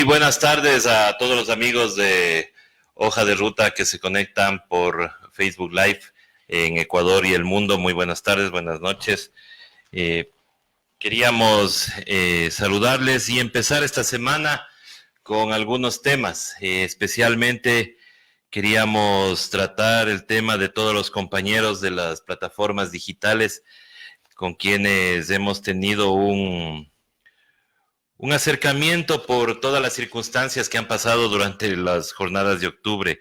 Y buenas tardes a todos los amigos de Hoja de Ruta que se conectan por Facebook Live en Ecuador y el mundo. Muy buenas tardes, buenas noches. Queríamos saludarles y empezar esta semana con algunos temas. Especialmente queríamos tratar el tema de todos los compañeros de las plataformas digitales con quienes hemos tenido un acercamiento por todas las circunstancias que han pasado durante las jornadas de octubre.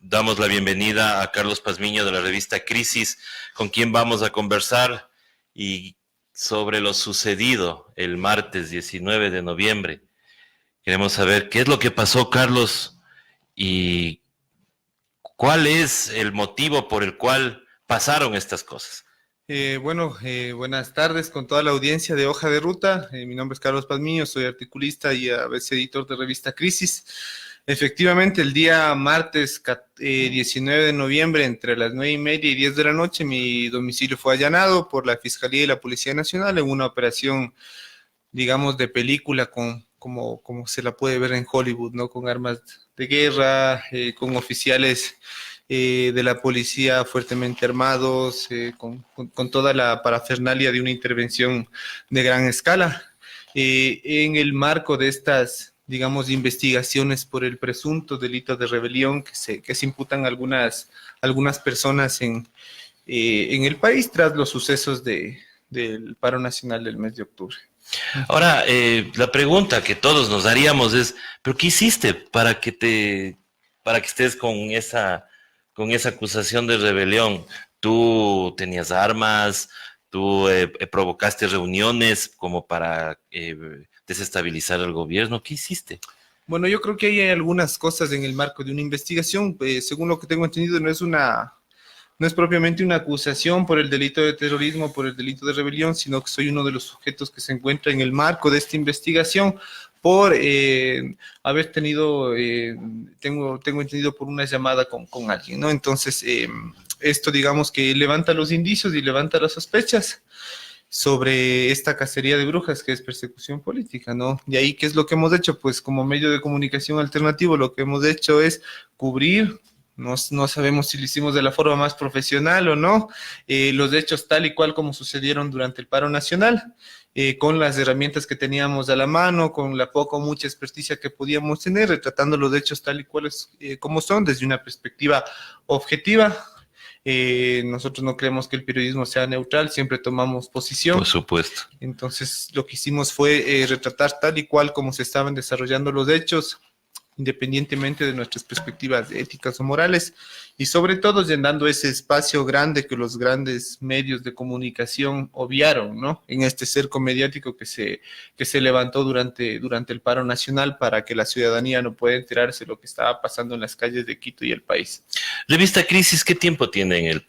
Damos la bienvenida a Carlos Pazmiño de la revista Crisis, con quien vamos a conversar y sobre lo sucedido el martes 19 de noviembre. Queremos saber qué es lo que pasó, Carlos, y cuál es el motivo por el cual pasaron estas cosas. Buenas tardes con toda la audiencia de Hoja de Ruta. Mi nombre es Carlos Pazmiño, soy articulista y a veces editor de revista Crisis. Efectivamente, el día martes 19 de noviembre, entre las 9:30 y 10 de la noche, mi domicilio fue allanado por la Fiscalía y la Policía Nacional en una operación, digamos, de película como se la puede ver en Hollywood, ¿no? Con armas de guerra, con oficiales de la policía fuertemente armados, con toda la parafernalia de una intervención de gran escala. En el marco de estas, digamos, investigaciones por el presunto delito de rebelión que se imputan algunas personas en el país tras los sucesos del paro nacional del mes de octubre. Ahora, la pregunta que todos nos haríamos es, ¿pero qué hiciste para que estés con esa acusación de rebelión? ¿Tú tenías armas? ¿Tú provocaste reuniones como para desestabilizar al gobierno? ¿Qué hiciste? Bueno, yo creo que hay algunas cosas en el marco de una investigación. Según lo que tengo entendido, no es propiamente una acusación por el delito de terrorismo, por el delito de rebelión, sino que soy uno de los sujetos que se encuentra en el marco de esta investigación por haber tenido, tengo entendido, por una llamada con alguien, ¿no? Entonces, esto digamos que levanta los indicios y levanta las sospechas sobre esta cacería de brujas que es persecución política, ¿no? Y ahí, ¿qué es lo que hemos hecho? Pues como medio de comunicación alternativo, lo que hemos hecho es cubrir. No sabemos si lo hicimos de la forma más profesional o no, los hechos tal y cual como sucedieron durante el paro nacional, con las herramientas que teníamos a la mano, con la poca o mucha experticia que podíamos tener, retratando los hechos tal y cuales como son, desde una perspectiva objetiva. Nosotros no creemos que el periodismo sea neutral, siempre tomamos posición. Por supuesto. Entonces, lo que hicimos fue retratar tal y cual como se estaban desarrollando los hechos, independientemente de nuestras perspectivas éticas o morales, y sobre todo llenando ese espacio grande que los grandes medios de comunicación obviaron, ¿no? En este cerco mediático que se levantó durante el paro nacional para que la ciudadanía no pueda enterarse de lo que estaba pasando en las calles de Quito y el país. Revista Crisis, ¿qué tiempo tiene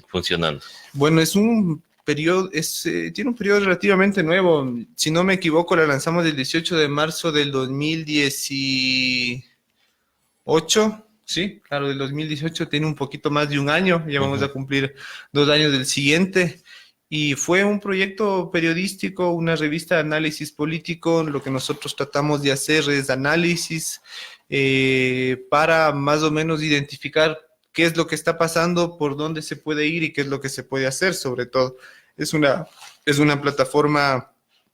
funcionando? Bueno, es un periodo, tiene un periodo relativamente nuevo. Si no me equivoco, la lanzamos el 18 de marzo del 2018. Sí, claro, del 2018, tiene un poquito más de un año. Ya vamos a cumplir 2 años del siguiente. Y fue un proyecto periodístico, una revista de análisis político. Lo que nosotros tratamos de hacer es análisis para más o menos identificar qué es lo que está pasando, por dónde se puede ir y qué es lo que se puede hacer, sobre todo. Es una plataforma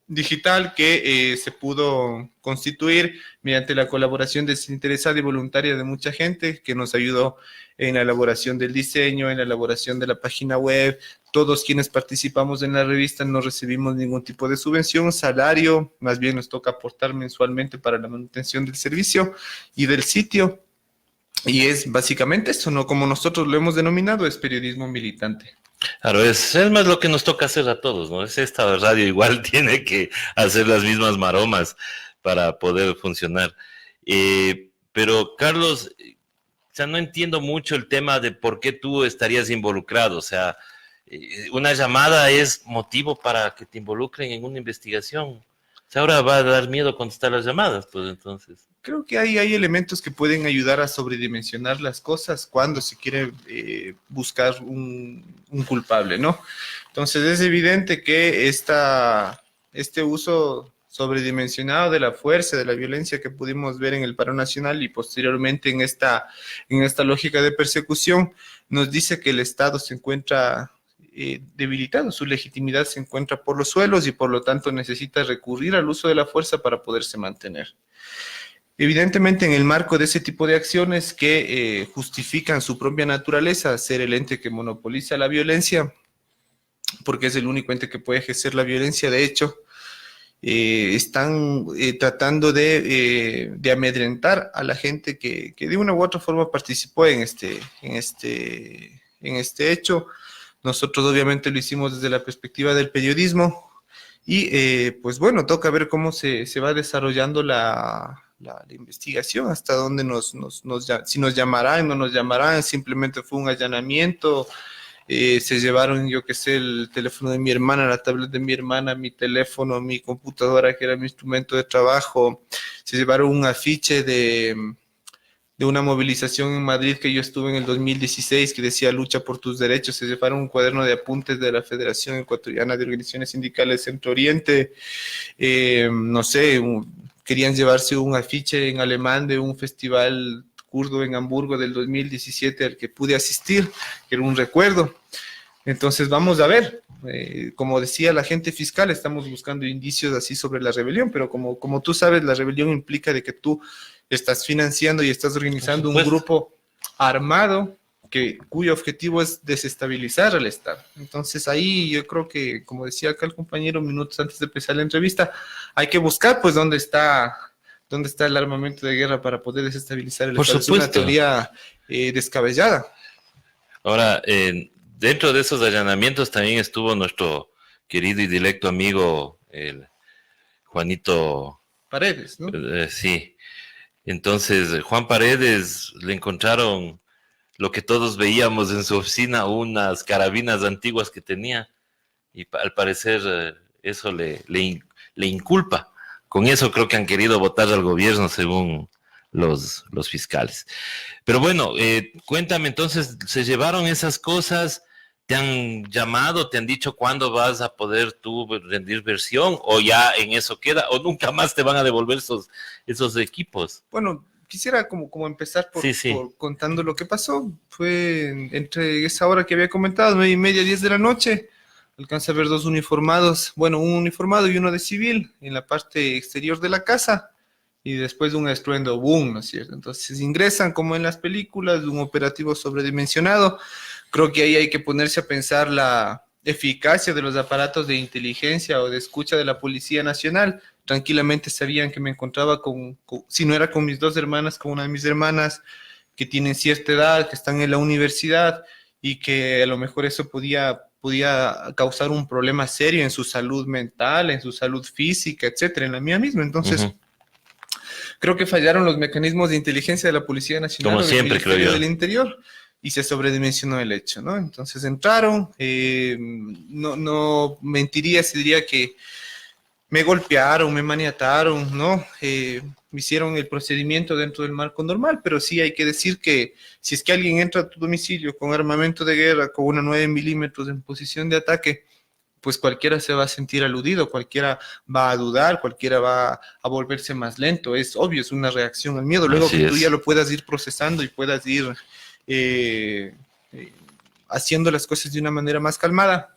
digital que se pudo constituir mediante la colaboración desinteresada y voluntaria de mucha gente que nos ayudó en la elaboración del diseño, en la elaboración de la página web. Todos quienes participamos en la revista no recibimos ningún tipo de subvención, salario, más bien nos toca aportar mensualmente para la manutención del servicio y del sitio. Y es básicamente eso, ¿no? Como nosotros lo hemos denominado, es periodismo militante. Claro, es más lo que nos toca hacer a todos, ¿no? Esta radio igual tiene que hacer las mismas maromas para poder funcionar. Pero, Carlos, o sea, no entiendo mucho el tema de por qué tú estarías involucrado. O sea, una llamada es motivo para que te involucren en una investigación. O sea, ahora va a dar miedo contestar las llamadas, pues entonces. Creo que hay elementos que pueden ayudar a sobredimensionar las cosas cuando se quiere buscar un culpable, ¿no? Entonces es evidente que este uso sobredimensionado de la fuerza, de la violencia que pudimos ver en el paro nacional y posteriormente en esta lógica de persecución, nos dice que el Estado se encuentra debilitado, su legitimidad se encuentra por los suelos y por lo tanto necesita recurrir al uso de la fuerza para poderse mantener. Evidentemente, en el marco de ese tipo de acciones que justifican su propia naturaleza, ser el ente que monopoliza la violencia, porque es el único ente que puede ejercer la violencia, de hecho, están tratando de amedrentar a la gente que de una u otra forma participó en este hecho. Nosotros obviamente lo hicimos desde la perspectiva del periodismo y pues bueno, toca ver cómo se va desarrollando la investigación, hasta dónde si nos llamarán, no nos llamarán, simplemente fue un allanamiento. Se llevaron, yo qué sé, el teléfono de mi hermana, la tablet de mi hermana, mi teléfono, mi computadora, que era mi instrumento de trabajo. Se llevaron un afiche de una movilización en Madrid que yo estuve en el 2016 que decía lucha por tus derechos. Se llevaron un cuaderno de apuntes de la Federación Ecuatoriana de Organizaciones Sindicales Centro Oriente. No sé, querían llevarse un afiche en alemán de un festival kurdo en Hamburgo del 2017 al que pude asistir, que era un recuerdo. Entonces vamos a ver, como decía la agente fiscal, estamos buscando indicios así sobre la rebelión, pero como tú sabes, la rebelión implica de que tú estás financiando y estás organizando un grupo armado cuyo objetivo es desestabilizar al Estado. Entonces ahí yo creo que, como decía acá el compañero minutos antes de empezar la entrevista, hay que buscar pues dónde está el armamento de guerra para poder desestabilizar el Estado. Es una teoría descabellada. Ahora, dentro de esos allanamientos también estuvo nuestro querido y directo amigo, el Juanito Paredes, ¿no? Sí. Entonces, Juan Paredes le encontraron lo que todos veíamos en su oficina, unas carabinas antiguas que tenía, y al parecer eso le inculpa. Con eso creo que han querido votar al gobierno según los fiscales. Pero bueno, cuéntame entonces, ¿se llevaron esas cosas? ¿Te han llamado? ¿Te han dicho cuándo vas a poder tú rendir versión? ¿O ya en eso queda? ¿O nunca más te van a devolver esos equipos? Bueno, quisiera como empezar por contando lo que pasó. Fue entre esa hora que había comentado, 9:30, 10 de la noche. Alcanza a ver dos uniformados, bueno, un uniformado y uno de civil en la parte exterior de la casa, y después de un estruendo, boom, ¿no es cierto? Entonces ingresan como en las películas, un operativo sobredimensionado. Creo que ahí hay que ponerse a pensar la eficacia de los aparatos de inteligencia o de escucha de la Policía Nacional. Tranquilamente sabían que me encontraba si no era con mis dos hermanas, con una de mis hermanas que tienen cierta edad, que están en la universidad y que a lo mejor eso podía causar un problema serio en su salud mental, en su salud física, etcétera, en la mía misma. Entonces, creo que fallaron los mecanismos de inteligencia de la Policía Nacional, como siempre, creo yo, del Interior, y se sobredimensionó el hecho, ¿no? Entonces entraron, no mentiría si diría que me golpearon, me maniataron, ¿no? Hicieron el procedimiento dentro del marco normal, pero sí hay que decir que si es que alguien entra a tu domicilio con armamento de guerra, con una 9 milímetros en posición de ataque, pues cualquiera se va a sentir aludido, cualquiera va a dudar, cualquiera va a volverse más lento. Es obvio, es una reacción al miedo. Luego que tú ya lo puedas ir procesando y puedas ir haciendo las cosas de una manera más calmada,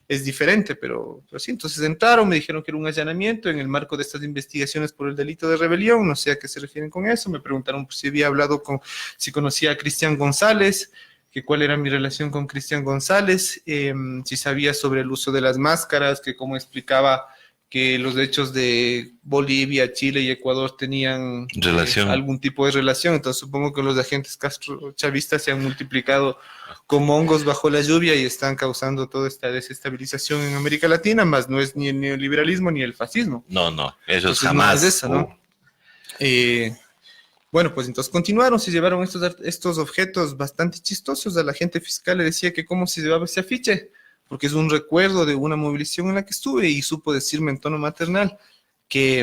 es diferente, pero sí. Entonces entraron, me dijeron que era un allanamiento en el marco de estas investigaciones por el delito de rebelión, no sé a qué se refieren con eso. Me preguntaron si había hablado si conocía a Cristian González, que cuál era mi relación con Cristian González, si sabía sobre el uso de las máscaras, que cómo explicaba que los hechos de Bolivia, Chile y Ecuador tenían algún tipo de relación. Entonces supongo que los agentes castrochavistas se han multiplicado como hongos bajo la lluvia y están causando toda esta desestabilización en América Latina, más no es ni el neoliberalismo ni el fascismo. No, eso es jamás. No es eso, ¿no? Bueno, pues entonces continuaron, se llevaron estos objetos bastante chistosos. A la agente fiscal le decía que cómo se llevaba ese afiche, porque es un recuerdo de una movilización en la que estuve, y supo decirme en tono maternal que,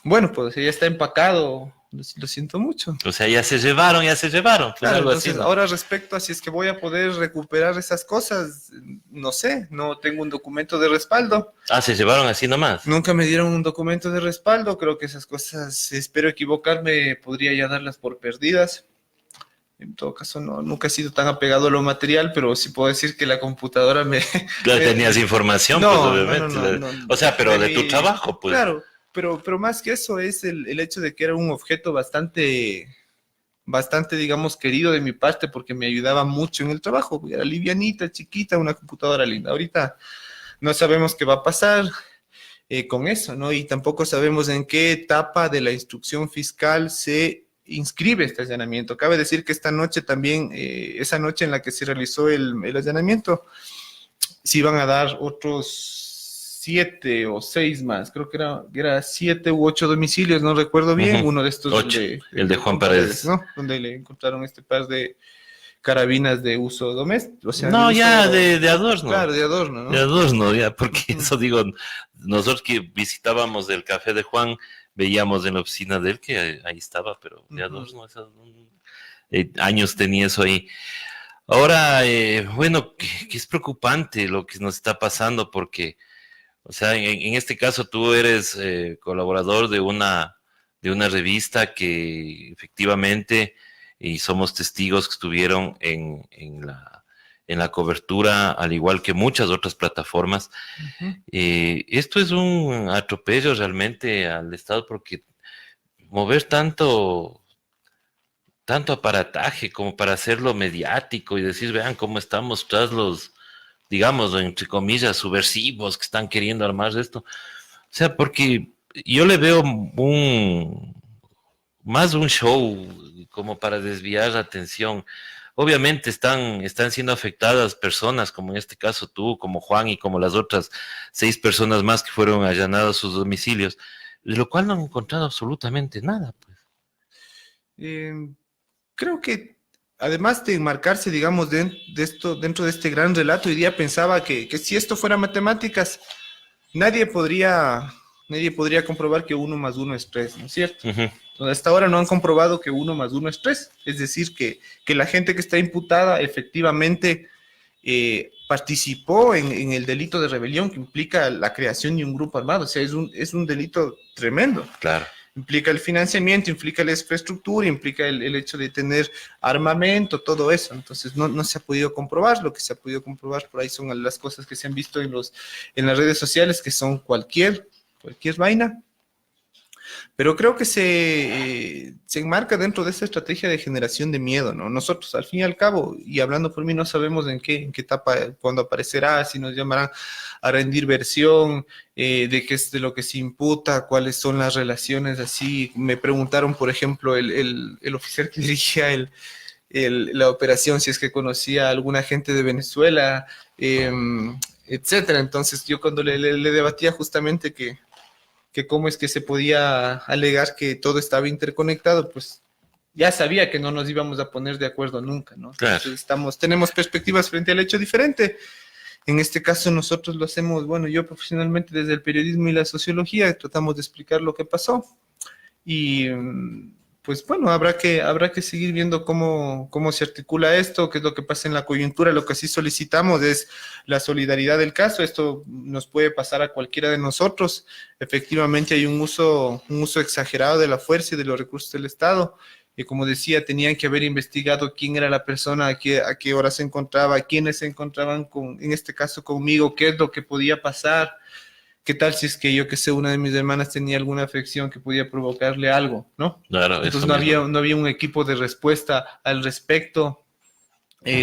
bueno, pues ya está empacado, lo siento mucho. O sea, ya se llevaron. Claro, algo entonces, así, ¿no? Ahora respecto a si es que voy a poder recuperar esas cosas, no sé, no tengo un documento de respaldo. Ah, se llevaron así nomás. Nunca me dieron un documento de respaldo. Creo que esas cosas, espero equivocarme, podría ya darlas por perdidas. En todo caso, no, nunca he sido tan apegado a lo material, pero sí puedo decir que la computadora me... Ya tenías información, pues No, obviamente. O sea, pero de tu trabajo, pues. Claro, pero más que eso es el hecho de que era un objeto bastante, digamos, querido de mi parte porque me ayudaba mucho en el trabajo. Era livianita, chiquita, una computadora linda. Ahorita no sabemos qué va a pasar con eso, ¿no? Y tampoco sabemos en qué etapa de la instrucción fiscal se inscribe este allanamiento. Cabe decir que esta noche también, esa noche en la que se realizó el allanamiento, se iban a dar otros 7 o 6 más, creo que era 7 u 8 domicilios, no recuerdo bien, uno de estos, el de Juan Paredes, ¿no? Donde le encontraron este par de carabinas de uso doméstico, o sea, no, ya uso, de adorno. Claro, de adorno, ¿no? De adorno, ya, porque eso digo, nosotros que visitábamos el café de Juan, veíamos en la oficina de él que ahí estaba, pero de adorno, años tenía eso ahí. Ahora, bueno, que es preocupante lo que nos está pasando porque, o sea, en este caso tú eres colaborador de una revista que efectivamente, y somos testigos que estuvieron en la cobertura, al igual que muchas otras plataformas. Esto es un atropello realmente al Estado porque mover tanto aparataje como para hacerlo mediático y decir, vean cómo estamos tras los, digamos, entre comillas, subversivos que están queriendo armar esto. O sea, porque yo le veo más un show como para desviar la atención. Obviamente están siendo afectadas personas, como en este caso tú, como Juan y como las otras 6 personas más que fueron allanadas sus domicilios, de lo cual no han encontrado absolutamente nada, pues. Creo que además de enmarcarse, digamos, dentro de este gran relato, hoy día pensaba que si esto fuera matemáticas, nadie podría comprobar que 1 más 1 es 3, ¿no es cierto? Uh-huh. Hasta ahora no han comprobado que 1 más 1 es 3, es decir, que la gente que está imputada efectivamente participó en el delito de rebelión que implica la creación de un grupo armado, o sea, es un delito tremendo. Claro. Implica el financiamiento, implica la infraestructura, implica el hecho de tener armamento, todo eso. Entonces no se ha podido comprobar. Lo que se ha podido comprobar por ahí son las cosas que se han visto en las redes sociales, que son cualquier vaina. Pero creo que se enmarca dentro de esta estrategia de generación de miedo, ¿no? Nosotros, al fin y al cabo, y hablando por mí, no sabemos en qué etapa, cuándo aparecerá, si nos llamarán a rendir versión, de qué es de lo que se imputa, cuáles son las relaciones, así. Me preguntaron, por ejemplo, el oficial que dirigía la operación, si es que conocía a alguna gente de Venezuela, etcétera. Entonces, yo cuando le debatía justamente que cómo es que se podía alegar que todo estaba interconectado, pues ya sabía que no nos íbamos a poner de acuerdo nunca, ¿no? Claro. Entonces tenemos perspectivas frente al hecho diferente. En este caso nosotros lo hacemos, bueno, yo profesionalmente desde el periodismo y la sociología tratamos de explicar lo que pasó y pues bueno, habrá que seguir viendo cómo se articula esto, qué es lo que pasa en la coyuntura. Lo que sí solicitamos es la solidaridad del caso. Esto nos puede pasar a cualquiera de nosotros. Efectivamente hay un uso exagerado de la fuerza y de los recursos del Estado. Y como decía, tenían que haber investigado quién era la persona, a qué hora se encontraba, quiénes se encontraban en este caso conmigo, qué es lo que podía pasar. ¿Qué tal si es que yo que sé, una de mis hermanas tenía alguna afección que podía provocarle algo, ¿no? Claro, entonces eso no mismo. había un equipo de respuesta al respecto,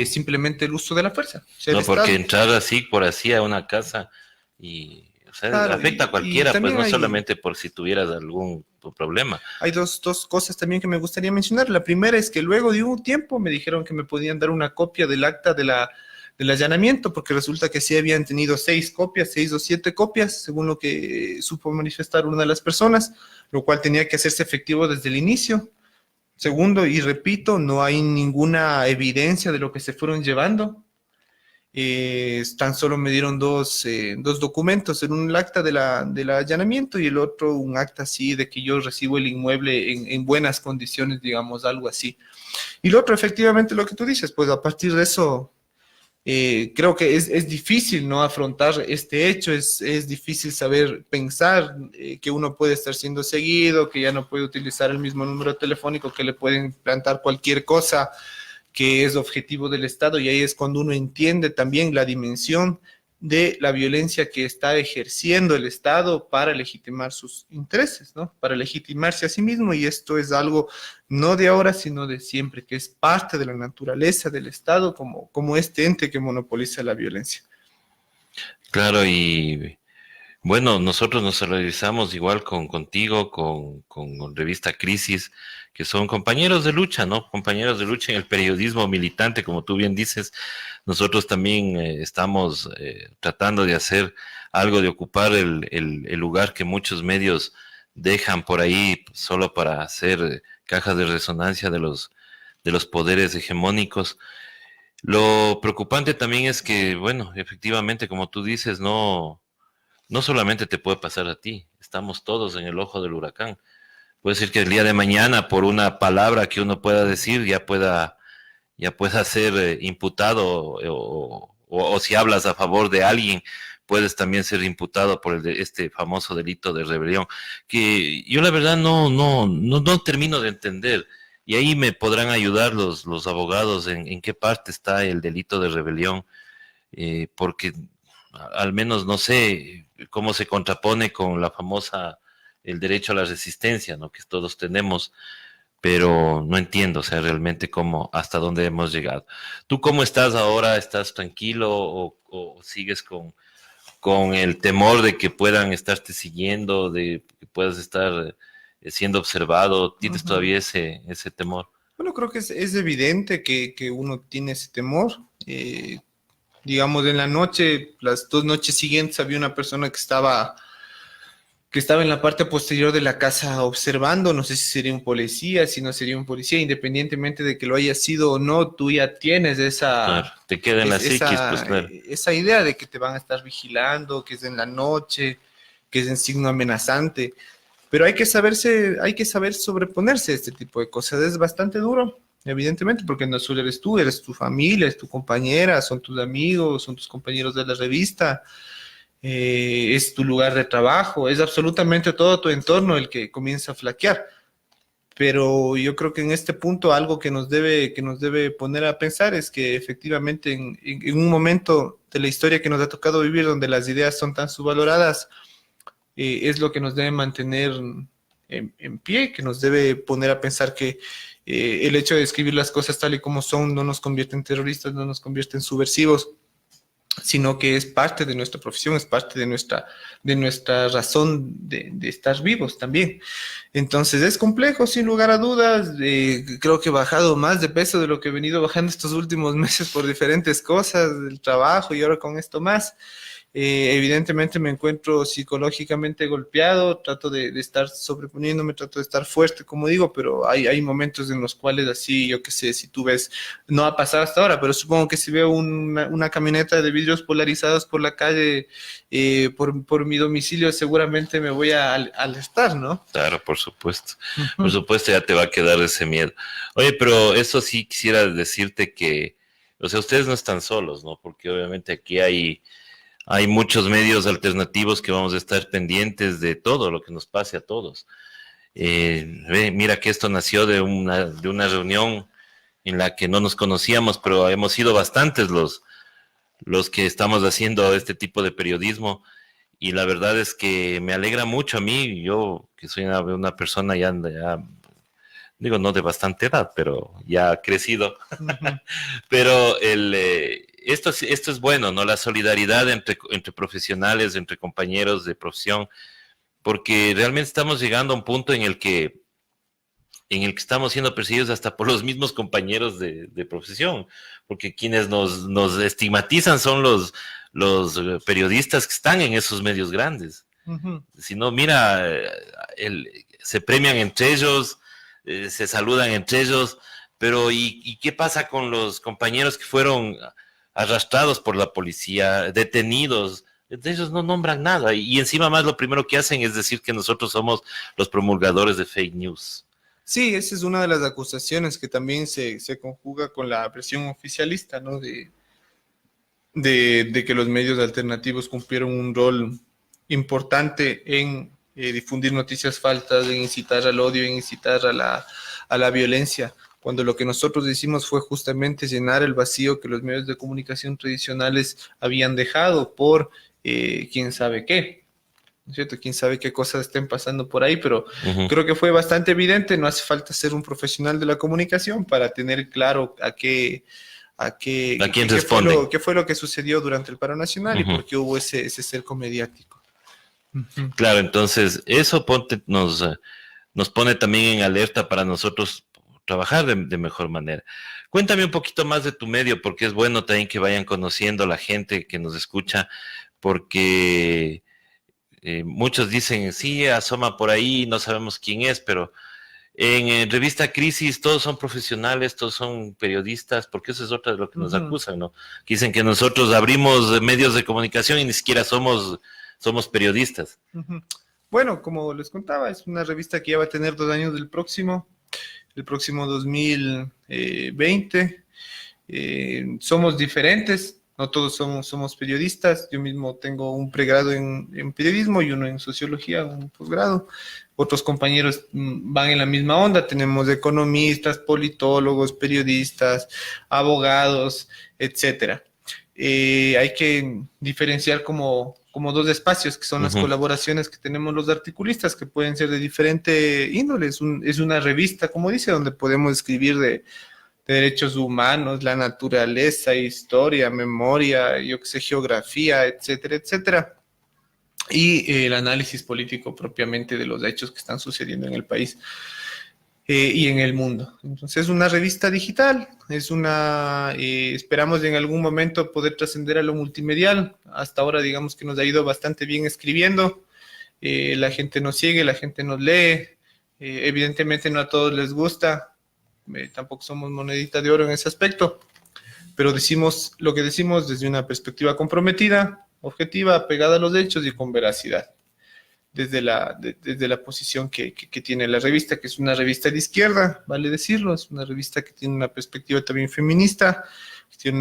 simplemente el uso de la fuerza. O sea, No, el porque Estado. entrar así por así a una casa y, o sea, Claro, afecta a y cualquiera, pues también no solamente por si tuvieras algún problema. hay dos cosas también que me gustaría mencionar. La primera es que luego de un tiempo me dijeron que me podían dar una copia del acta del allanamiento, porque resulta que sí habían tenido 6 o 7 copias, según lo que supo manifestar una de las personas, lo cual tenía que hacerse efectivo desde el inicio. Segundo, y repito, no hay ninguna evidencia de lo que se fueron llevando. Tan solo me dieron dos documentos, un acta del allanamiento y el otro un acta así de que yo recibo el inmueble en buenas condiciones, digamos, algo así. Y lo otro, efectivamente, lo que tú dices, pues a partir de eso Creo que es difícil, ¿no?, afrontar este hecho, es difícil saber pensar que uno puede estar siendo seguido, que ya no puede utilizar el mismo número telefónico, que le pueden plantar cualquier cosa que es objetivo del Estado, y ahí es cuando uno entiende también la dimensión de la violencia que está ejerciendo el Estado para legitimar sus intereses, ¿no? Para legitimarse a sí mismo, y esto es algo no de ahora, sino de siempre, que es parte de la naturaleza del Estado como este ente que monopoliza la violencia. Claro, y bueno, nosotros nos solidarizamos igual contigo, con Revista Crisis, que son compañeros de lucha, ¿no? Compañeros de lucha en el periodismo militante, como tú bien dices. Nosotros también estamos tratando de hacer algo, de ocupar el lugar que muchos medios dejan por ahí solo para hacer cajas de resonancia de los poderes hegemónicos. Lo preocupante también es que, bueno, efectivamente, como tú dices, no solamente te puede pasar a ti, estamos todos en el ojo del huracán. Puede ser que el día de mañana, por una palabra que uno pueda decir, ya pueda ser imputado, o si hablas a favor de alguien, puedes también ser imputado por este famoso delito de rebelión, que yo la verdad no termino de entender. Y ahí me podrán ayudar los abogados en qué parte está el delito de rebelión, porque al menos no sé cómo se contrapone con la famosa, el derecho a la resistencia, ¿no?, que todos tenemos, pero no entiendo, o sea, realmente cómo, hasta dónde hemos llegado. ¿Tú cómo estás ahora? ¿Estás tranquilo o sigues con el temor de que puedan estarte siguiendo, de que puedas estar siendo observado? ¿Tienes Ujú. todavía ese temor? Bueno, creo que es evidente que uno tiene ese temor. Digamos, en la noche, las 2 noches siguientes, había una persona que estaba en la parte posterior de la casa observando. No sé si sería un policía, si no sería un policía, independientemente de que lo haya sido o no, tú ya tienes Claro, te queda en la psiquis, pues claro. esa idea de que te van a estar vigilando, que es en la noche, que es en signo amenazante. Pero hay que saber sobreponerse a este tipo de cosas. Es bastante duro, evidentemente, porque no solo eres tú, eres tu familia, es tu compañera, son tus amigos, son tus compañeros de la revista, es tu lugar de trabajo, es absolutamente todo tu entorno el que comienza a flaquear. Pero yo creo que en este punto algo que nos debe poner a pensar es que efectivamente en un momento de la historia que nos ha tocado vivir, donde las ideas son tan subvaloradas, es lo que nos debe mantener en pie, que nos debe poner a pensar que el hecho de escribir las cosas tal y como son no nos convierte en terroristas, no nos convierte en subversivos, sino que es parte de nuestra profesión, es parte de nuestra razón de estar vivos también. Entonces es complejo, sin lugar a dudas. Creo que he bajado más de peso de lo que he venido bajando estos últimos meses por diferentes cosas, el trabajo y ahora con esto más. Evidentemente me encuentro psicológicamente golpeado, trato de estar sobreponiéndome, trato de estar fuerte, como digo, pero hay momentos en los cuales así, yo qué sé, si tú ves, no ha pasado hasta ahora, pero supongo que si veo una camioneta de vidrios polarizados por la calle, por mi domicilio, seguramente me voy a alertar, ¿no? Claro, por supuesto. Por Ujú. supuesto, ya te va a quedar ese miedo. Oye, pero eso sí quisiera decirte que, o sea, ustedes no están solos, ¿no? Porque obviamente aquí hay muchos medios alternativos que vamos a estar pendientes de todo lo que nos pase a todos. Mira que esto nació de una reunión en la que no nos conocíamos, pero hemos sido bastantes los que estamos haciendo este tipo de periodismo, y la verdad es que me alegra mucho a mí, yo que soy una persona ya, digo, no de bastante edad, pero ya crecido. Ujú. Pero esto es bueno, ¿no? La solidaridad entre profesionales, entre compañeros de profesión, porque realmente estamos llegando a un punto en el que estamos siendo perseguidos hasta por los mismos compañeros de profesión, porque quienes nos estigmatizan son los periodistas que están en esos medios grandes. Ujú. Si no, mira, se premian entre ellos, se saludan entre ellos, pero ¿y qué pasa con los compañeros que fueron arrastrados por la policía, detenidos? De ellos no nombran nada, y encima más lo primero que hacen es decir que nosotros somos los promulgadores de fake news. Sí, esa es una de las acusaciones que también se conjuga con la versión oficialista, ¿no? de que los medios alternativos cumplieron un rol importante en difundir noticias falsas, en incitar al odio, en incitar a la violencia, cuando lo que nosotros hicimos fue justamente llenar el vacío que los medios de comunicación tradicionales habían dejado por quién sabe qué. ¿No es cierto? Quién sabe qué cosas estén pasando por ahí, pero Ujú. creo que fue bastante evidente. No hace falta ser un profesional de la comunicación para tener claro ¿A quién responden? qué fue lo que sucedió durante el paro nacional y Ujú. por qué hubo ese cerco mediático. Ujú. Claro, entonces eso nos pone también en alerta para nosotros trabajar de mejor manera. Cuéntame un poquito más de tu medio, porque es bueno también que vayan conociendo la gente que nos escucha, porque muchos dicen, sí, asoma por ahí, no sabemos quién es, pero en Revista Crisis todos son profesionales, todos son periodistas, porque eso es otra de lo que nos Ujú. acusan, ¿no? Que dicen que nosotros abrimos medios de comunicación y ni siquiera somos periodistas. Ujú. Bueno, como les contaba, es una revista que ya va a tener 2 años el próximo 2020. Somos diferentes, no todos somos periodistas. Yo mismo tengo un pregrado en periodismo y uno en sociología, un posgrado. Otros compañeros van en la misma onda. Tenemos economistas, politólogos, periodistas, abogados, etcétera. Hay que diferenciar como dos espacios, que son las Ujú. colaboraciones que tenemos los articulistas, que pueden ser de diferente índole. Es una revista, como dice, donde podemos escribir de derechos humanos, la naturaleza, historia, memoria, yo qué sé, geografía, etcétera, etcétera. Y el análisis político propiamente de los hechos que están sucediendo en el país y en el mundo. Entonces, es una revista digital, esperamos en algún momento poder trascender a lo multimedial. Hasta ahora, digamos que nos ha ido bastante bien escribiendo, la gente nos sigue, la gente nos lee, evidentemente no a todos les gusta, tampoco somos monedita de oro en ese aspecto, pero decimos lo que decimos desde una perspectiva comprometida, objetiva, pegada a los hechos y con veracidad desde la posición que tiene la revista, que es una revista de izquierda, vale decirlo, es una revista que tiene una perspectiva también feminista, que tiene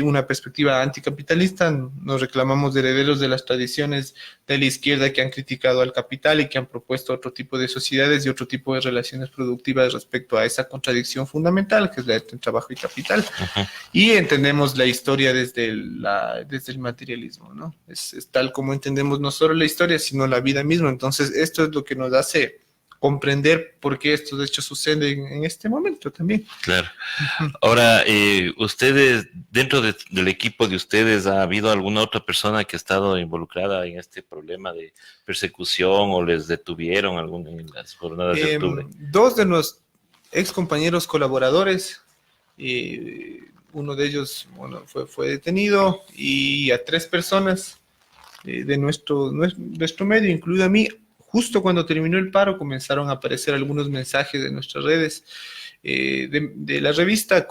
una perspectiva anticapitalista. Nos reclamamos de herederos de las tradiciones de la izquierda que han criticado al capital y que han propuesto otro tipo de sociedades y otro tipo de relaciones productivas respecto a esa contradicción fundamental que es la entre trabajo y capital. Ujú. Y entendemos la historia desde el materialismo, ¿no? Es tal como entendemos no solo la historia, sino la vida misma. Entonces, esto es lo que nos hace comprender por qué estos hechos suceden en este momento también. Claro. Ahora, ustedes, del equipo de ustedes, ¿ha habido alguna otra persona que ha estado involucrada en este problema de persecución o les detuvieron en las jornadas de octubre? Dos de los ex compañeros colaboradores, eh, uno de ellos bueno, fue detenido y a 3 personas de nuestro medio, incluido a mí, justo cuando terminó el paro comenzaron a aparecer algunos mensajes de nuestras redes de la revista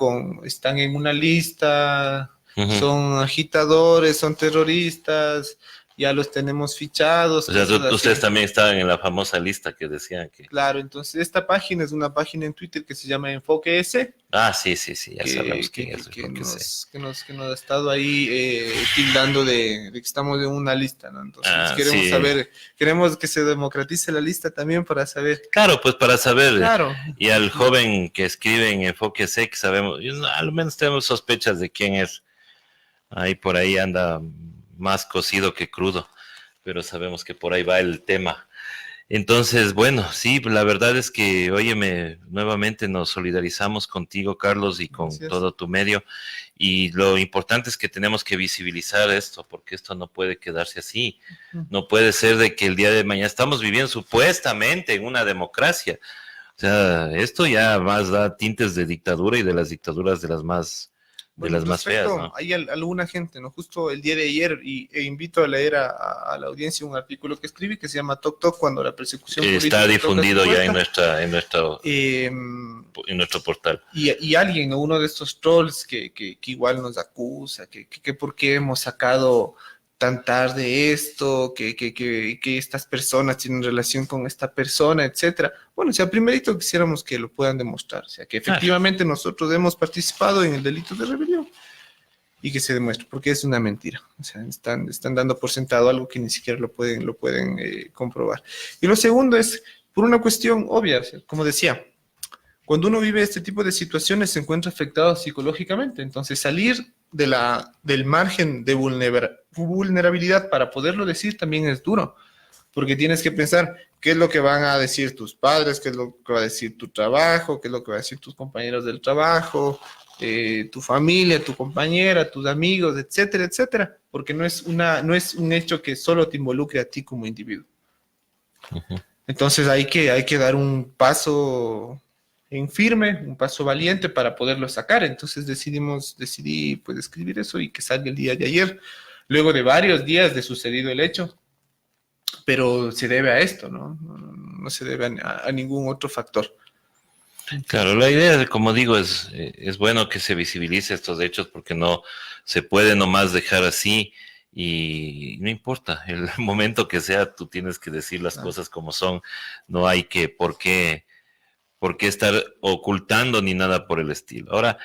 están en una lista, Ujú. son agitadores, son terroristas, ya los tenemos fichados, O sea, cosas ustedes así. también estaban en la famosa lista que decían que... Claro, entonces esta página es una página en Twitter que se llama Enfoque S, Ah, sí, sí, sí, ya sabemos quién es, que porque sé. que nos ha estado ahí tildando de que estamos en una lista, ¿no? Entonces Ah, queremos sí. saber, queremos que se democratice la lista también para saber. Claro, pues para saber, Claro. y al joven que escribe en Enfoque C, que sabemos, al menos tenemos sospechas de quién es. Ahí por ahí anda más cocido que crudo, pero sabemos que por ahí va el tema. Entonces, bueno, sí, la verdad es que, óyeme, nuevamente nos solidarizamos contigo, Carlos, y con Gracias. todo tu medio. Y lo importante es que tenemos que visibilizar esto, porque esto no puede quedarse así. No puede ser de que el día de mañana estamos viviendo supuestamente en una democracia. O sea, esto ya más da tintes de dictadura y de las dictaduras de Bueno, las al más feas, respecto, ¿no? hay alguna gente, ¿no? Justo el día de ayer, e invito a leer a la audiencia un artículo que escribí que se llama Toc Toc, cuando la persecución Está política toca su difundido ya puerta. Eh, en nuestro portal. y alguien, ¿no? Uno de estos trolls que igual nos acusa, que por qué hemos sacado tan tarde esto, que estas personas tienen relación con esta persona, etcétera. Bueno, o sea, primerito quisiéramos que lo puedan demostrar, o sea, que Ah, efectivamente nosotros hemos participado en el delito de rebelión. y que se demuestre, porque es una mentira. O sea, están dando por sentado algo que ni siquiera lo pueden comprobar. Y lo segundo es por una cuestión obvia, o sea, como decía, cuando uno vive este tipo de situaciones se encuentra afectado psicológicamente, entonces salir del margen de vulnerabilidad para poderlo decir también es duro, porque tienes que pensar qué es lo que van a decir tus padres, qué es lo que va a decir tu trabajo, qué es lo que va a decir tus compañeros del trabajo, tu familia, tu compañera, tus amigos, etcétera, etcétera, porque no es un hecho que solo te involucre a ti como individuo. Ujú. Entonces hay que dar un paso en firme, un paso valiente para poderlo sacar. Entonces decidí pues escribir eso y que salga el día de ayer, luego de varios días de sucedido el hecho, pero se debe a esto, ¿no? No se debe a ningún otro factor. Claro, la idea, como digo, es bueno que se visibilice estos hechos porque no se puede nomás dejar así y no importa, el momento que sea, tú tienes que decir las cosas como son, no hay que, por qué estar ocultando ni nada por el estilo. Ahora,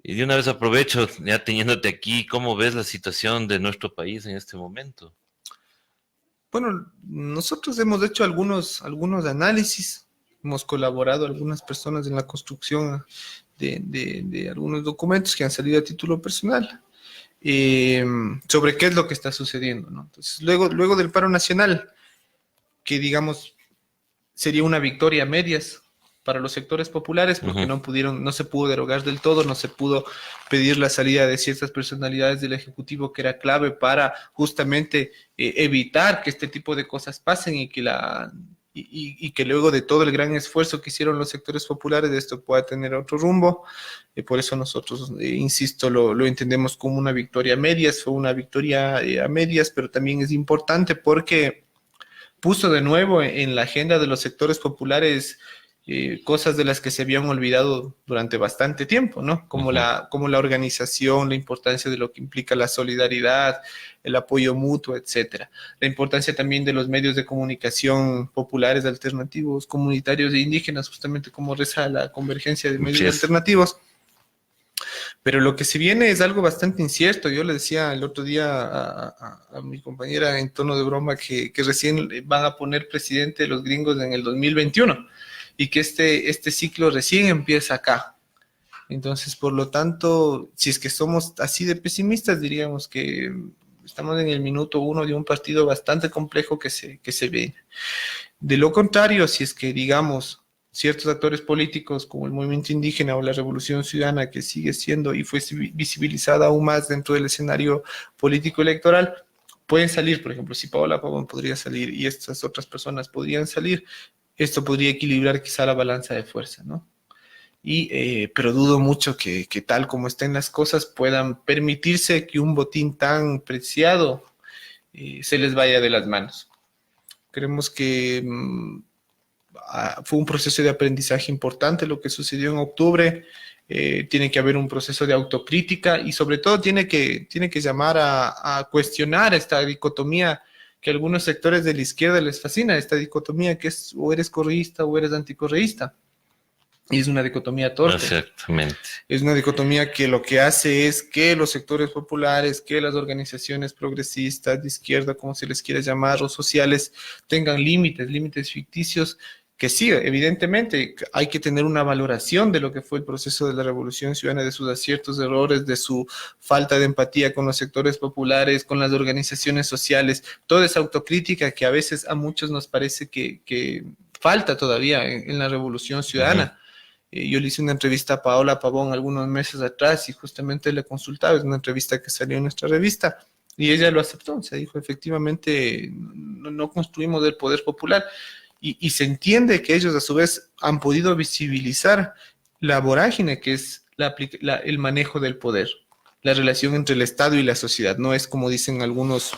y de una vez aprovecho, ya teniéndote aquí, ¿cómo ves la situación de nuestro país en este momento? Bueno, nosotros hemos hecho algunos análisis, hemos colaborado algunas personas en la construcción de algunos documentos que han salido a título personal sobre qué es lo que está sucediendo, ¿no? Entonces, luego del paro nacional, que digamos sería una victoria a medias para los sectores populares porque no se pudo derogar del todo, no se pudo pedir la salida de ciertas personalidades del Ejecutivo que era clave para justamente evitar que este tipo de cosas pasen y que luego de todo el gran esfuerzo que hicieron los sectores populares, esto pueda tener otro rumbo. Por eso nosotros, insisto, lo entendemos como una victoria a medias, fue una victoria a medias, pero también es importante porque puso de nuevo en la agenda de los sectores populares cosas de las que se habían olvidado durante bastante tiempo, ¿no? Como la organización, la importancia de lo que implica la solidaridad, el apoyo mutuo, etcétera. La importancia también de los medios de comunicación populares, alternativos, comunitarios e indígenas, justamente como reza la convergencia de medios alternativos. Pero lo que se viene es algo bastante incierto. Yo le decía el otro día a mi compañera en tono de broma que recién van a poner presidente los gringos en el 2021 y que este ciclo recién empieza acá. Entonces, por lo tanto, si es que somos así de pesimistas, diríamos que estamos en el minuto 1 de un partido bastante complejo que se ve. De lo contrario, si es que, digamos, ciertos actores políticos como el movimiento indígena o la revolución ciudadana, que sigue siendo y fue visibilizada aún más dentro del escenario político electoral, pueden salir. Por ejemplo, si Paola Pavón podría salir y estas otras personas podrían salir, esto podría equilibrar quizá la balanza de fuerza, ¿no? Pero dudo mucho que tal como estén las cosas puedan permitirse que un botín tan preciado se les vaya de las manos. Creemos que fue un proceso de aprendizaje importante lo que sucedió en octubre. Tiene que haber un proceso de autocrítica y sobre todo tiene que llamar a cuestionar esta dicotomía que a algunos sectores de la izquierda les fascina, esta dicotomía que es o eres correísta o eres anticorreísta. Y es una dicotomía torpe. Exactamente. Es una dicotomía que lo que hace es que los sectores populares, que las organizaciones progresistas, de izquierda, como se les quiera llamar, o sociales, tengan límites ficticios, que sí, evidentemente hay que tener una valoración de lo que fue el proceso de la Revolución Ciudadana, de sus aciertos, errores, de su falta de empatía con los sectores populares, con las organizaciones sociales, toda esa autocrítica que a veces a muchos nos parece que falta todavía en la Revolución Ciudadana. Yo le hice una entrevista a Paola Pavón algunos meses atrás y justamente le consultaba, es una entrevista que salió en nuestra revista, y ella lo aceptó, o sea, dijo, efectivamente, no construimos el poder popular, y se entiende que ellos a su vez han podido visibilizar la vorágine que es el manejo del poder, la relación entre el Estado y la sociedad. No es como dicen algunos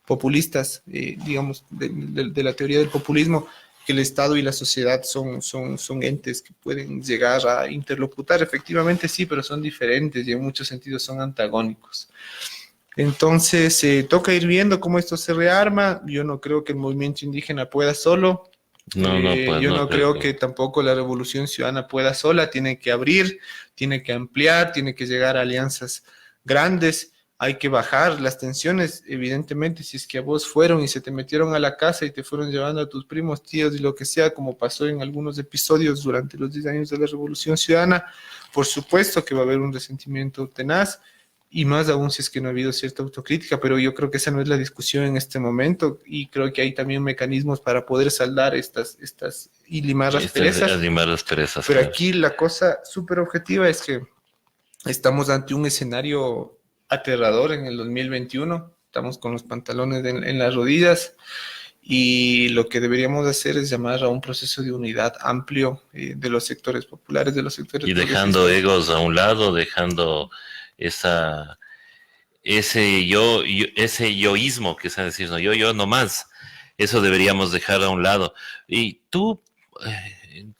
populistas, digamos, de la teoría del populismo, que el Estado y la sociedad son entes que pueden llegar a interlocutar. Efectivamente sí, pero son diferentes y en muchos sentidos son antagónicos. Entonces, toca ir viendo cómo esto se rearma. Yo no creo que el movimiento indígena pueda solo. Yo no creo que tampoco la Revolución Ciudadana pueda sola. Tiene que abrir, tiene que ampliar, tiene que llegar a alianzas grandes, hay que bajar las tensiones, evidentemente, si es que a vos fueron y se te metieron a la casa y te fueron llevando a tus primos, tíos y lo que sea, como pasó en algunos episodios durante los 10 años de la Revolución Ciudadana, por supuesto que va a haber un resentimiento tenaz, y más aún si es que no ha habido cierta autocrítica, pero yo creo que esa no es la discusión en este momento, y creo que hay también mecanismos para poder saldar estas y limar las perezas. Limar las perezas. Pero claro. aquí la cosa súper objetiva es que estamos ante un escenario aterrador en el 2021, estamos con los pantalones en las rodillas, y lo que deberíamos hacer es llamar a un proceso de unidad amplio de los sectores populares, de los sectores Y dejando egos a un lado, dejando ese yoísmo que se decir, no, yo nomás, eso deberíamos dejar a un lado. Y tú, en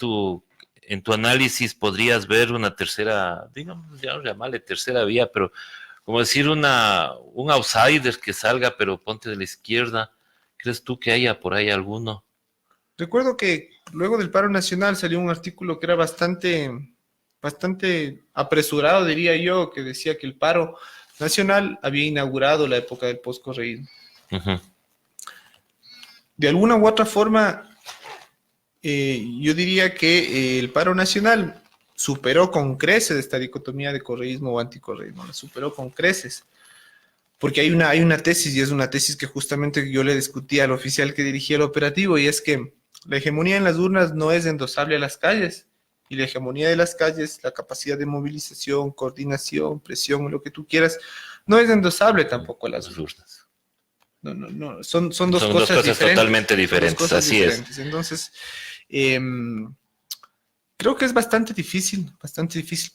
tu análisis podrías ver una tercera, digamos, ya no llamarle tercera vía, pero como decir un outsider que salga, pero ponte de la izquierda. ¿Crees tú que haya por ahí alguno? Recuerdo que luego del paro nacional salió un artículo que era bastante apresurado, diría yo, que decía que el paro nacional había inaugurado la época del poscorreísmo. Uh-huh. De alguna u otra forma, yo diría que el paro nacional superó con creces esta dicotomía de correísmo o anticorreísmo, la superó con creces. Porque hay una tesis, y es una tesis que justamente yo le discutí al oficial que dirigía el operativo, y es que la hegemonía en las urnas no es endosable a las calles, y la hegemonía de las calles, la capacidad de movilización, coordinación, presión, lo que tú quieras, no es endosable tampoco a las urnas. No, son dos cosas diferentes, totalmente diferentes, así diferentes. Es. Entonces, creo que es bastante difícil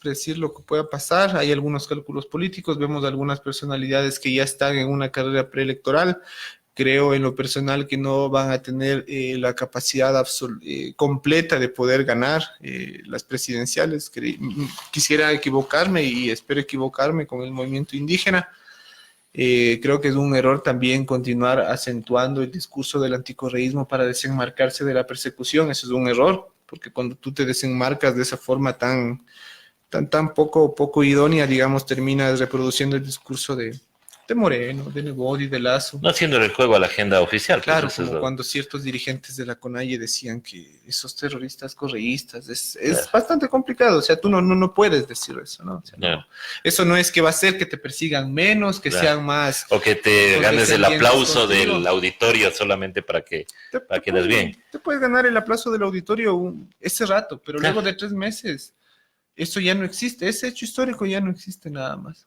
predecir lo que pueda pasar. Hay algunos cálculos políticos, vemos algunas personalidades que ya están en una carrera preelectoral. Creo en lo personal que no van a tener la capacidad completa de poder ganar las presidenciales. Quisiera equivocarme y espero equivocarme con el movimiento indígena. Creo que es un error también continuar acentuando el discurso del anticorreísmo para desenmarcarse de la persecución. Eso es un error, porque cuando tú te desenmarcas de esa forma tan poco idónea, digamos, terminas reproduciendo el discurso de Moreno, de Nebot y de Lazo. No haciéndole el juego a la agenda oficial. Claro, pues como cuando ciertos dirigentes de la CONAIE decían que esos terroristas correístas, es bastante complicado, o sea, tú no puedes decir eso, ¿no? O sea, no. Eso no es que va a hacer que te persigan menos, que sean más... O que te ganes el aplauso del auditorio solamente para que quedes bien. Te puedes ganar el aplauso del auditorio ese rato, pero luego de 3 meses, eso ya no existe, ese hecho histórico ya no existe nada más.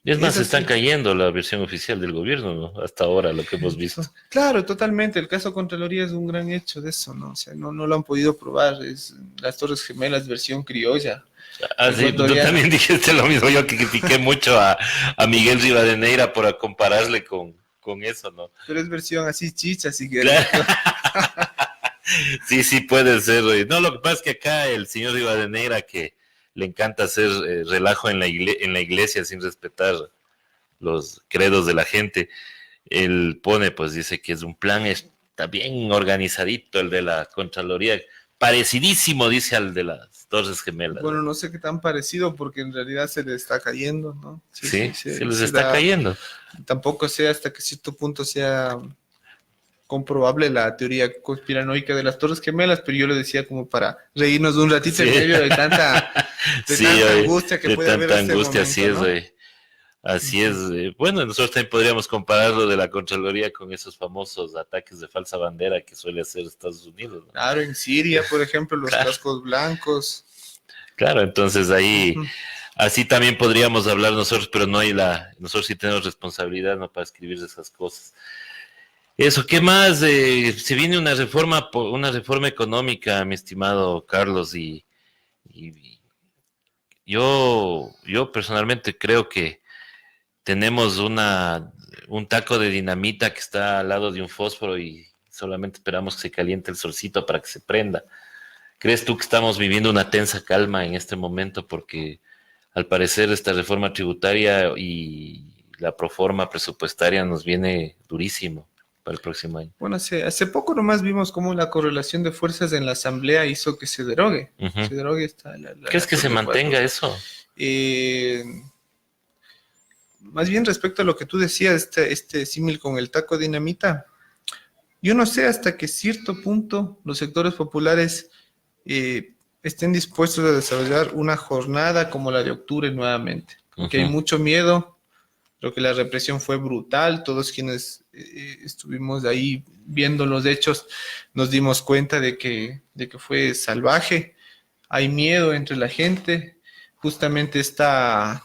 Es más, se están cayendo la versión oficial del gobierno, ¿no? Hasta ahora, lo que hemos visto. Claro, totalmente. El caso Contraloría es un gran hecho de eso, ¿no? O sea, no lo han podido probar. Es las Torres Gemelas versión criolla. Sí, tú también dijiste lo mismo. Yo que critiqué mucho a Miguel Rivadeneira por compararle con eso, ¿no? Pero es versión así chicha, así que... Sí, puede ser. No, lo que pasa es que acá el señor Rivadeneira, que le encanta hacer relajo en la iglesia sin respetar los credos de la gente, él pone, pues dice que es un plan, está bien organizadito el de la Contraloría, parecidísimo, dice, al de las Torres Gemelas. Bueno, no sé qué tan parecido, porque en realidad se le está cayendo, ¿no? Sí, se les está cayendo. Tampoco sé hasta que cierto punto sea comprobable la teoría conspiranoica de las Torres Gemelas, pero yo lo decía como para reírnos un ratito en medio de tanta angustia que puede haber. Tanta angustia, así es, güey. Así es. Bueno, nosotros también podríamos compararlo de la Contraloría con esos famosos ataques de falsa bandera que suele hacer Estados Unidos, ¿no? Claro, en Siria, por ejemplo, los cascos blancos. Claro, entonces ahí, así también podríamos hablar nosotros, pero nosotros sí tenemos responsabilidad, ¿no?, para escribir esas cosas. Eso, ¿qué más? Se viene una reforma económica, mi estimado Carlos, y yo personalmente creo que tenemos un taco de dinamita que está al lado de un fósforo y solamente esperamos que se caliente el solcito para que se prenda. ¿Crees tú que estamos viviendo una tensa calma en este momento? Porque al parecer esta reforma tributaria y la proforma presupuestaria nos viene durísimo para el próximo año. Bueno, hace poco nomás vimos cómo la correlación de fuerzas en la Asamblea hizo que se derogue. Se derogue esta... ¿Crees que se mantenga eso? más bien respecto a lo que tú decías, este símil con el taco de dinamita, yo no sé hasta qué cierto punto los sectores populares estén dispuestos a desarrollar una jornada como la de octubre nuevamente, porque hay mucho miedo. Creo que la represión fue brutal. Todos quienes estuvimos ahí viendo los hechos nos dimos cuenta de que fue salvaje. Hay miedo entre la gente. Justamente esta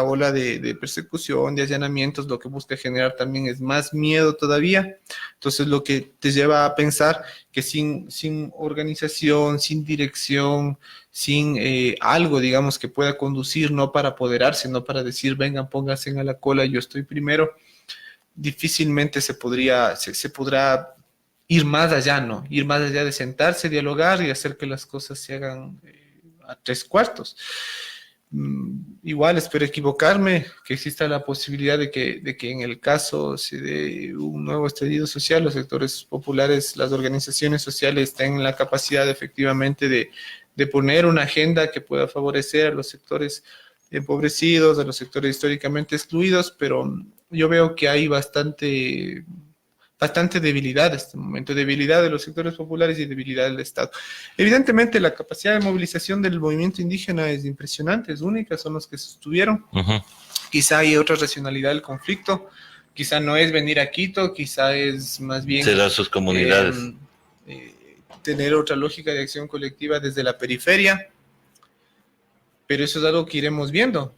ola de persecución, de allanamientos, lo que busca generar también es más miedo todavía. Entonces, lo que te lleva a pensar que sin organización, sin dirección, sin algo, digamos, que pueda conducir, no para apoderarse, no para decir, vengan, pónganse a la cola, yo estoy primero, difícilmente se podrá ir más allá, ¿no? Ir más allá de sentarse, dialogar y hacer que las cosas se hagan a tres cuartos. Igual espero equivocarme, que exista la posibilidad de que en el caso se dé un nuevo estallido social, los sectores populares, las organizaciones sociales tengan la capacidad efectivamente de poner una agenda que pueda favorecer a los sectores empobrecidos, a los sectores históricamente excluidos, pero yo veo que hay bastante debilidad en este momento, debilidad de los sectores populares y debilidad del Estado. Evidentemente, la capacidad de movilización del movimiento indígena es impresionante, es única, son los que sostuvieron. Quizá hay otra racionalidad del conflicto, quizá no es venir a Quito, quizá es más bien será sus comunidades. Tener otra lógica de acción colectiva desde la periferia, pero eso es algo que iremos viendo.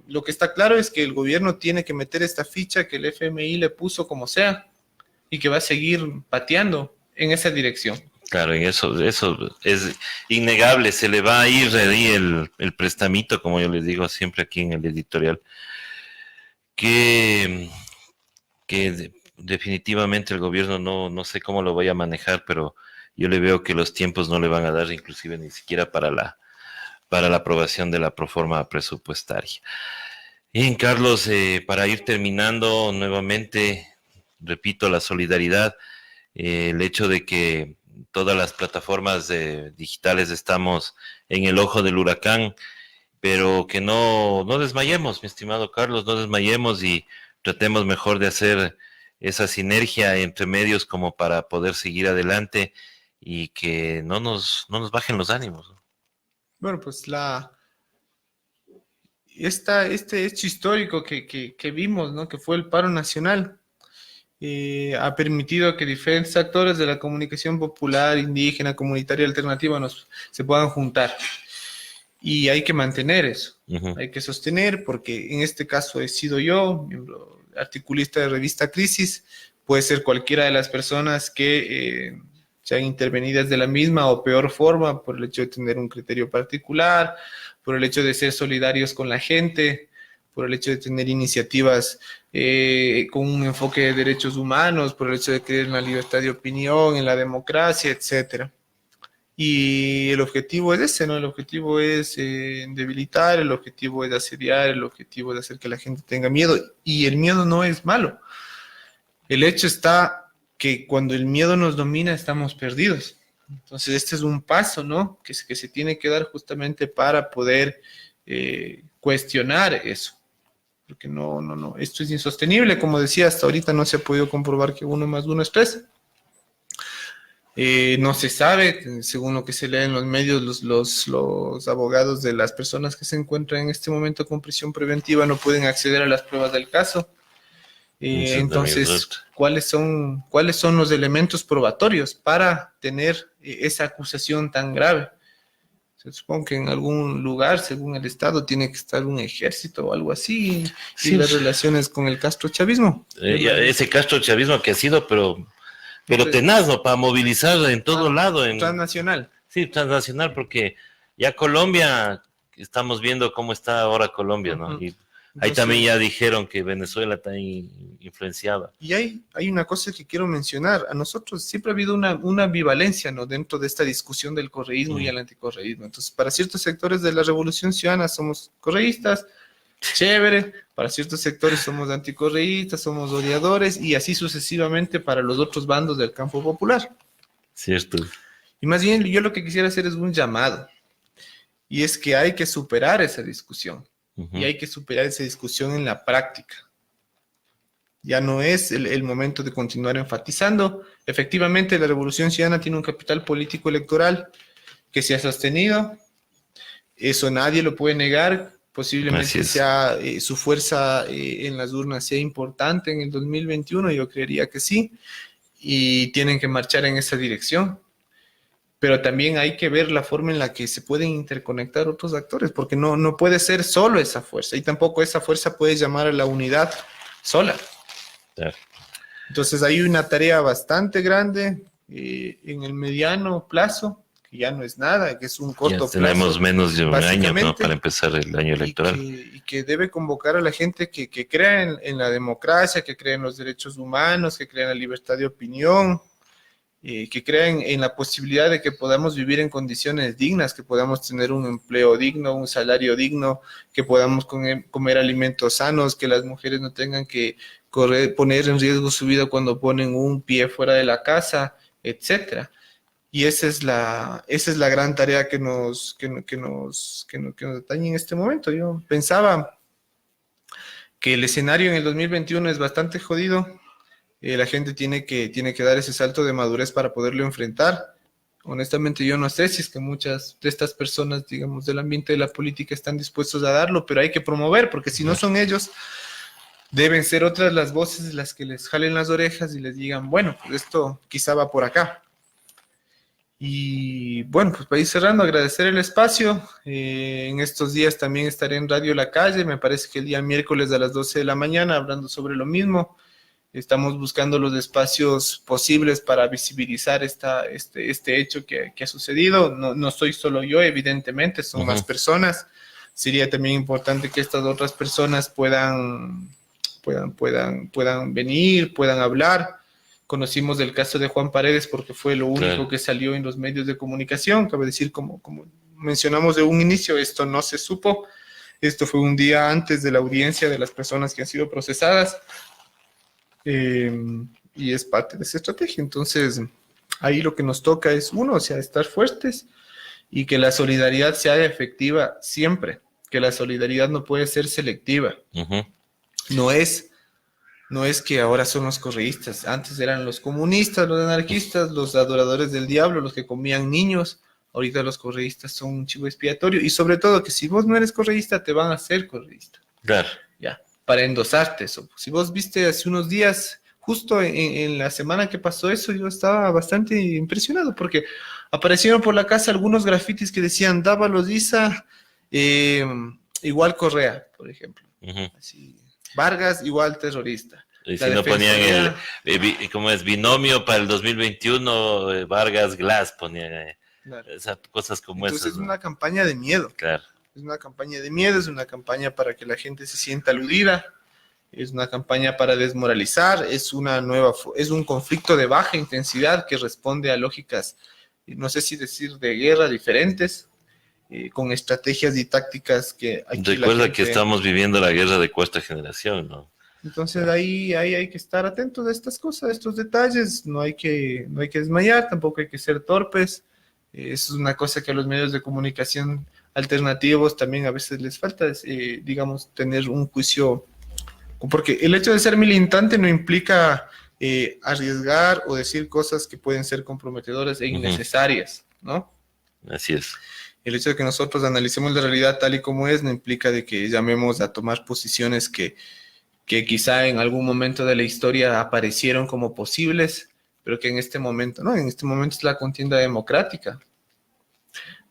Lo que está claro es que el gobierno tiene que meter esta ficha que el FMI le puso como sea, y que va a seguir pateando en esa dirección. Claro, y eso es innegable, se le va a ir ahí el prestamito, como yo les digo siempre aquí en el editorial, que definitivamente el gobierno no sé cómo lo vaya a manejar, pero yo le veo que los tiempos no le van a dar, inclusive ni siquiera para la aprobación de la proforma presupuestaria. Bien, Carlos, para ir terminando nuevamente, repito, la solidaridad, el hecho de que todas las plataformas digitales estamos en el ojo del huracán, pero que no desmayemos, mi estimado Carlos, no desmayemos y tratemos mejor de hacer esa sinergia entre medios como para poder seguir adelante y que no nos bajen los ánimos. Bueno, pues este hecho histórico que vimos, ¿no? Que fue el paro nacional, ha permitido que diferentes actores de la comunicación popular, indígena, comunitaria, alternativa se puedan juntar. Y hay que mantener eso, hay que sostener, porque en este caso he sido yo, miembro articulista de revista Crisis, puede ser cualquiera de las personas que sean intervenidas de la misma o peor forma por el hecho de tener un criterio particular, por el hecho de ser solidarios con la gente, por el hecho de tener iniciativas con un enfoque de derechos humanos, por el hecho de creer en la libertad de opinión, en la democracia, etcétera. Y el objetivo es ese, ¿no? El objetivo es debilitar, el objetivo es asediar, el objetivo es hacer que la gente tenga miedo. Y el miedo no es malo. El hecho está que cuando el miedo nos domina estamos perdidos. Entonces este es un paso, ¿no? Que se tiene que dar justamente para poder cuestionar eso. Porque no, esto es insostenible. Como decía, hasta ahorita no se ha podido comprobar que 1 más 1 es 3. No se sabe, según lo que se lee en los medios, los abogados de las personas que se encuentran en este momento con prisión preventiva no pueden acceder a las pruebas del caso. Entonces, ¿cuáles son los elementos probatorios para tener esa acusación tan grave? Se supone que en algún lugar, según el Estado, tiene que estar un ejército o algo así, sí, y las relaciones con el castrochavismo. Ese castrochavismo que ha sido, pero tenaz, ¿no? Para movilizar en todo lado. Transnacional. Sí, transnacional, porque ya Colombia, estamos viendo cómo está ahora Colombia, ¿no? Y ahí también ya dijeron que Venezuela está influenciada. Y hay una cosa que quiero mencionar. A nosotros siempre ha habido una ambivalencia, ¿no? Dentro de esta discusión del correísmo y el anticorreísmo. Entonces, para ciertos sectores de la Revolución Ciudadana somos correístas, chévere. Para ciertos sectores somos anticorreístas, somos odiadores, y así sucesivamente para los otros bandos del campo popular. Cierto. Y más bien, yo lo que quisiera hacer es un llamado. Y es que hay que superar esa discusión. y hay que superar esa discusión en la práctica. Ya no es el momento de continuar enfatizando. Efectivamente, la Revolución Ciudadana tiene un capital político electoral que se ha sostenido. Eso nadie lo puede negar. Posiblemente sea su fuerza en las urnas sea importante en el 2021, yo creería que sí, y tienen que marchar en esa dirección. Pero también hay que ver la forma en la que se pueden interconectar otros actores, porque no puede ser solo esa fuerza, y tampoco esa fuerza puede llamar a la unidad sola. Claro. Entonces hay una tarea bastante grande en el mediano plazo, que ya no es nada, que es un corto plazo. Tenemos menos de un año, ¿no?, para empezar el año electoral. Y que debe convocar a la gente que crea en la democracia, que crea en los derechos humanos, que crea en la libertad de opinión, que crean en la posibilidad de que podamos vivir en condiciones dignas, que podamos tener un empleo digno, un salario digno, que podamos comer alimentos sanos, que las mujeres no tengan que poner en riesgo su vida cuando ponen un pie fuera de la casa, etcétera. Y esa es la gran tarea que nos atañe en este momento. Yo pensaba que el escenario en el 2021 es bastante jodido. La gente tiene que dar ese salto de madurez para poderlo enfrentar. Honestamente, yo no sé si es que muchas de estas personas, digamos, del ambiente de la política están dispuestos a darlo, pero hay que promover, porque si no son ellos, deben ser otras las voces las que les jalen las orejas y les digan, bueno, pues esto quizá va por acá. Y bueno, pues para ir cerrando, agradecer el espacio. En estos días también estaré en Radio La Calle, me parece que el día miércoles a las 12 de la mañana, hablando sobre lo mismo. Estamos buscando los espacios posibles para visibilizar este hecho que ha sucedido. No soy solo yo, evidentemente, son más personas. Sería también importante que estas otras personas puedan venir, puedan hablar. Conocimos el caso de Juan Paredes porque fue lo único que salió en los medios de comunicación. Cabe decir, como mencionamos de un inicio, esto no se supo. Esto fue un día antes de la audiencia de las personas que han sido procesadas. Y es parte de esa estrategia. Entonces, ahí lo que nos toca es, uno, o sea, estar fuertes y que la solidaridad sea efectiva siempre, que la solidaridad no puede ser selectiva. No es que ahora son los correístas, antes eran los comunistas, los anarquistas, los adoradores del diablo, los que comían niños. Ahorita los correístas son un chivo expiatorio, y sobre todo que si vos no eres correísta, te van a hacer correísta. Claro. Ya, para endosarte eso. Si vos viste hace unos días, justo en la semana que pasó eso, yo estaba bastante impresionado porque aparecieron por la casa algunos grafitis que decían Dávalos Isa, igual Correa, por ejemplo. Así, Vargas igual terrorista. Y si no ponían ¿cómo es? Binomio para el 2021, Vargas Glass ponían esas cosas como esas. Entonces es una campaña de miedo. Claro. Es una campaña de miedo, es una campaña para que la gente se sienta aludida, es una campaña para desmoralizar, es un conflicto de baja intensidad que responde a lógicas, no sé si decir de guerra, diferentes, con estrategias y tácticas que... Recuerda que estamos viviendo la guerra de cuarta generación, ¿no? Entonces ahí hay que estar atentos a estas cosas, a estos detalles, no hay que desmayar, tampoco hay que ser torpes. Eso es una cosa que a los medios de comunicación alternativos también a veces les falta, digamos, tener un juicio, porque el hecho de ser militante no implica arriesgar o decir cosas que pueden ser comprometedoras e innecesarias, ¿no? Así es. El hecho de que nosotros analicemos la realidad tal y como es no implica de que llamemos a tomar posiciones que quizá en algún momento de la historia aparecieron como posibles, pero que en este momento, ¿no? En este momento es la contienda democrática.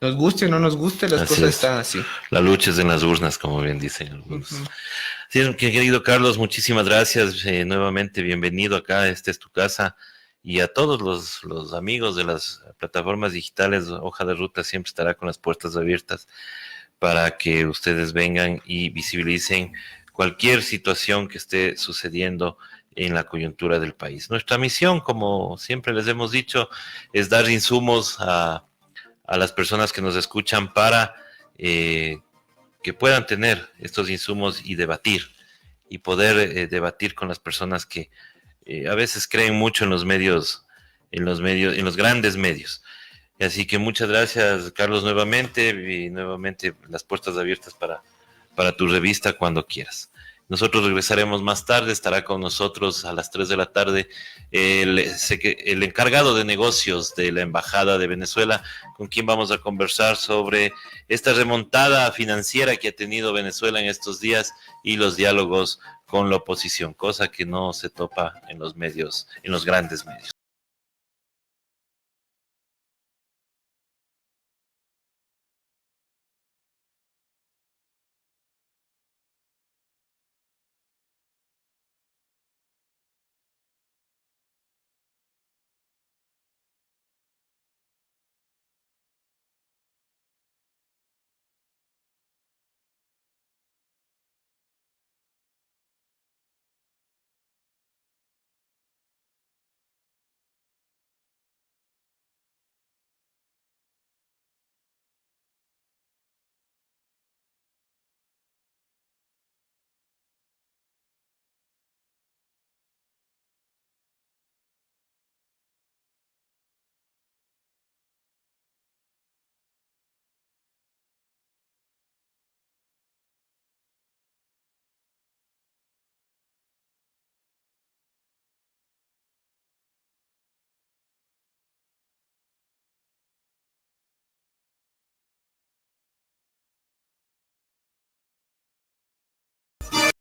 Nos guste o no nos guste, las cosas están así. La lucha es en las urnas, como bien dicen algunos. Sí, querido Carlos, muchísimas gracias. Nuevamente, bienvenido acá. Esta es tu casa. Y a todos los amigos de las plataformas digitales, Hoja de Ruta siempre estará con las puertas abiertas para que ustedes vengan y visibilicen cualquier situación que esté sucediendo en la coyuntura del país. Nuestra misión, como siempre les hemos dicho, es dar insumos a las personas que nos escuchan para que puedan tener estos insumos y debatir, y poder debatir con las personas que a veces creen mucho en los grandes medios. Así que muchas gracias, Carlos, nuevamente, y nuevamente las puertas abiertas para para tu revista cuando quieras. Nosotros regresaremos más tarde, estará con nosotros a las 3 de la tarde el encargado de negocios de la Embajada de Venezuela, con quien vamos a conversar sobre esta remontada financiera que ha tenido Venezuela en estos días y los diálogos con la oposición, cosa que no se topa en los medios, en los grandes medios.